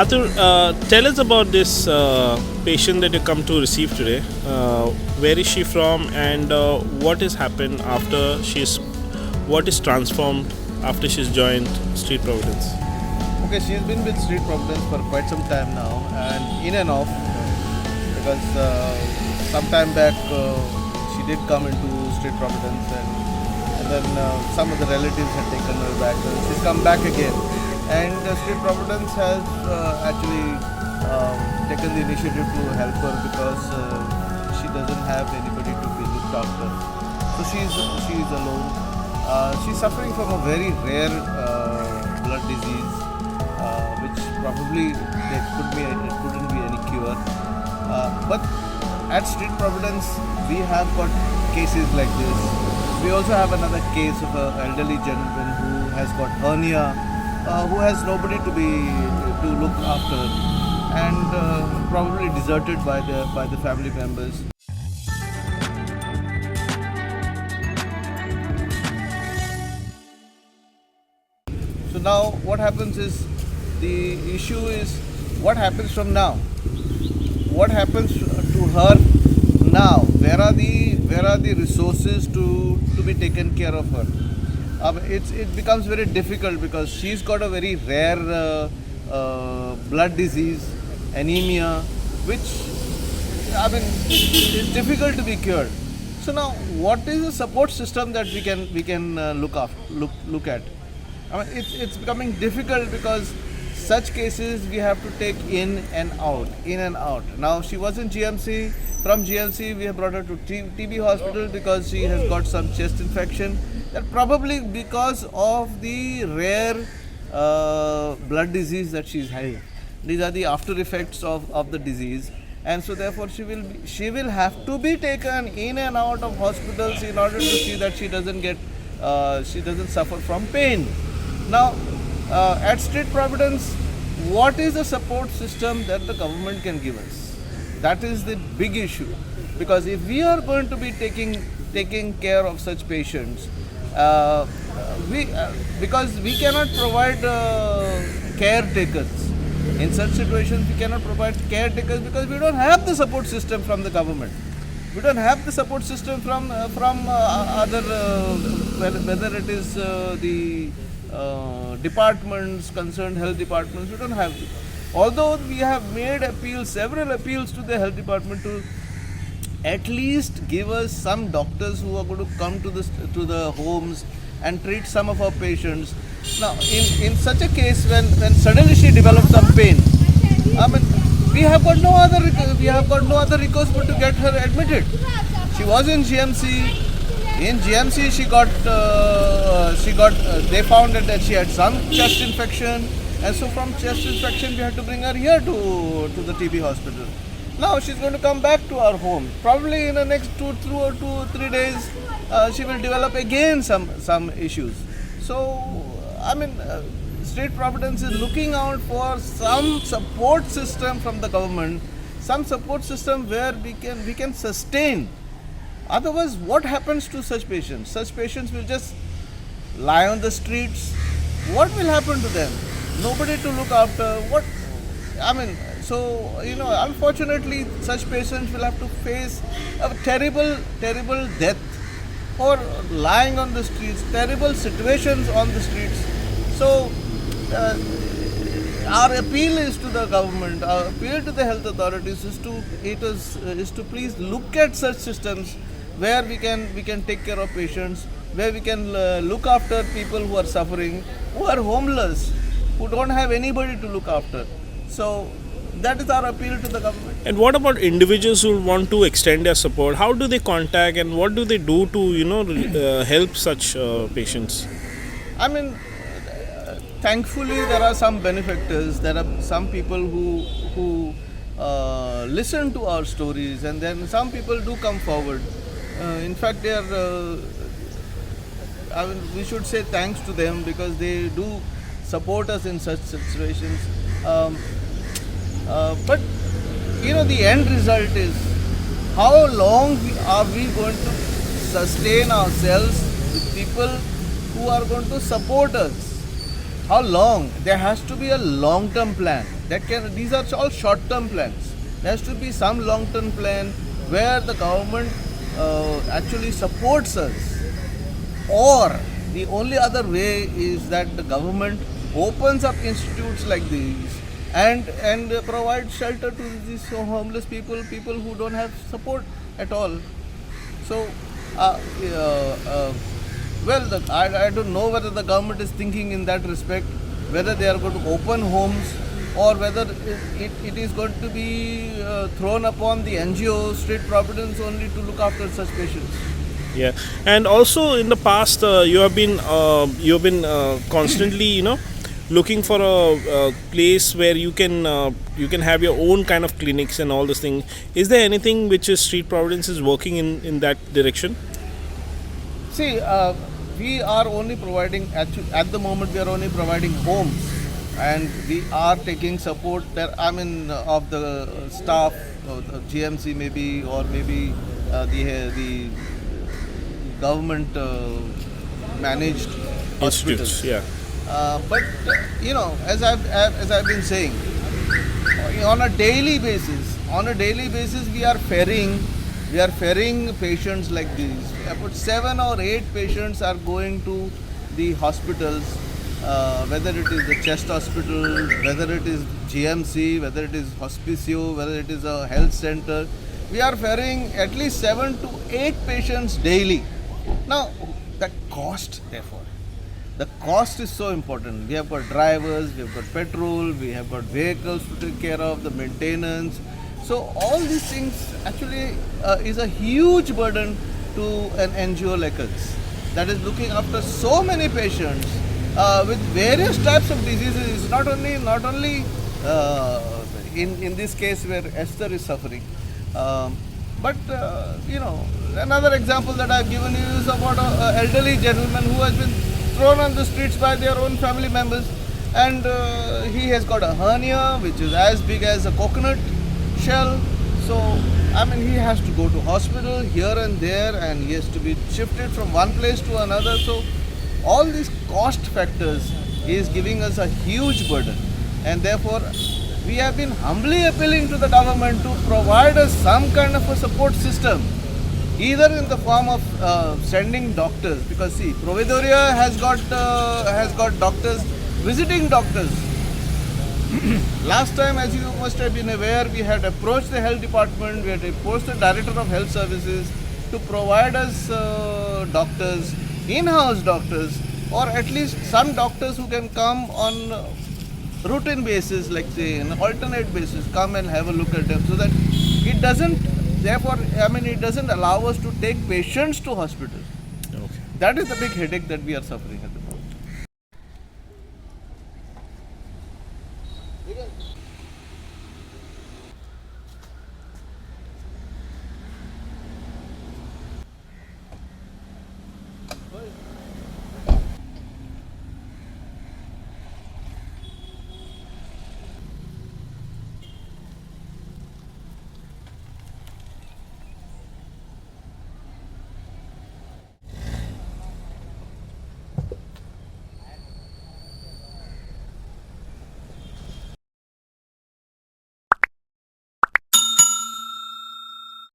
Atul, tell us about this patient that you come to receive today. Where is she from, and what has happened after what is transformed after she's joined Street Providence? Okay, she's been with Street Providence for quite some time now, and in and off, because some time back she did come into Street Providence, and then some of the relatives had taken her back. She's come back again, and Street Providence has actually taken the initiative to help her because she doesn't have anybody to be looked after. So she's alone. She's suffering from a very rare blood disease, which probably there couldn't be any cure. But at Street Providence, we have got cases like this. We also have another case of an elderly gentleman who has got hernia, who has nobody to look after, and probably deserted by the family members. So now what happens is, the issue is what happens from now. What happens to her now? Where are the resources to be taken care of her? It becomes very difficult because she's got a very rare blood disease, anemia, which is difficult to be cured. So now, what is the support system that we can look at? It's becoming difficult because such cases we have to take in and out. Now she was in GMC. From GMC we have brought her to TB hospital because she has got some chest infection. That probably because of the rare blood disease that she's having. These are the after effects of the disease, and so therefore she will have to be taken in and out of hospitals in order to see that she doesn't suffer from pain. Now, at Street Providence, what is the support system that the government can give us? That is the big issue, because if we are going to be taking care of such patients, because we cannot provide caretakers. In such situations, we cannot provide caretakers because we don't have the support system from the government. We don't have the support system from other, whether it is the departments, concerned health departments. We don't have it. Although we have made several appeals to the health department to at least give us some doctors who are going to come to the homes and treat some of our patients. Now, in such a case, when suddenly she develops some pain, we have got no other recourse but to get her admitted. She was in GMC. In GMC, they found that she had some chest infection, and so from chest infection we had to bring her here to the TB hospital. Now she's going to come back to our home. Probably in the next 2 or 3 days, she will develop again some issues. So, Street Providence is looking out for some support system from the government, some support system where we can sustain. Otherwise, what happens to such patients? Such patients will just lie on the streets. What will happen to them? Nobody to look after. Unfortunately, such patients will have to face a terrible death or lying on the streets, terrible situations on the streets. So, our appeal is to the government, our appeal to the health authorities is to please look at such systems where we can take care of patients, where we can look after people who are suffering, who are homeless, who don't have anybody to look after. So that is our appeal to the government. And what about individuals who want to extend their support? How do they contact, and what do they do to help such patients? Thankfully, there are some benefactors. There are some people who listen to our stories, and then some people do come forward. In fact, they are. We should say thanks to them because they do support us in such situations. But the end result is, how long are we going to sustain ourselves with people who are going to support us? How long? There has to be a long-term plan. These are all short-term plans. There has to be some long-term plan where the government actually supports us, or the only other way is that the government opens up institutes like these and provides shelter to these homeless people who don't have support at all. So, I don't know whether the government is thinking in that respect, whether they are going to open homes or whether it is going to be thrown upon the NGO, Street Providence, only to look after such patients. Yeah, and also in the past, you have been constantly, looking for a place where you can have your own kind of clinics and all this thing. Is there anything which is Street Providence is working in that direction? See, we are only providing, at the moment, we are only providing homes, and we are taking support there. I mean, of the staff, of the GMC maybe, or maybe the government managed hospitals. Institutes, yeah. But as I've been saying, on a daily basis, we are ferrying patients like these. About 7 or 8 patients are going to the hospitals, whether it is the chest hospital, whether it is GMC, whether it is hospicio, whether it is a health center. We are ferrying at least 7 to 8 patients daily. Now, the cost, therefore, the cost is so important. We have got drivers, we have got petrol, we have got vehicles to take care of, the maintenance. So all these things actually is a huge burden to an NGO like us that is looking after so many patients with various types of diseases. It's not only in this case where Esther is suffering, but another example that I've given you is about an elderly gentleman who has been thrown on the streets by their own family members, and he has got a hernia which is as big as a coconut shell. So he has to go to hospital here and there, and he has to be shifted from one place to another. So all these cost factors is giving us a huge burden, and therefore we have been humbly appealing to the government to provide us some kind of a support system, either in the form of sending doctors, because see, Providoria has got doctors, visiting doctors. Last time, as you must have been aware, we had approached the health department, we had approached the director of health services to provide us doctors, in-house doctors, or at least some doctors who can come on routine basis, like say an alternate basis, come and have a look at them, so that it doesn't allow us to take patients to hospital. Okay. That is the big headache that we are suffering.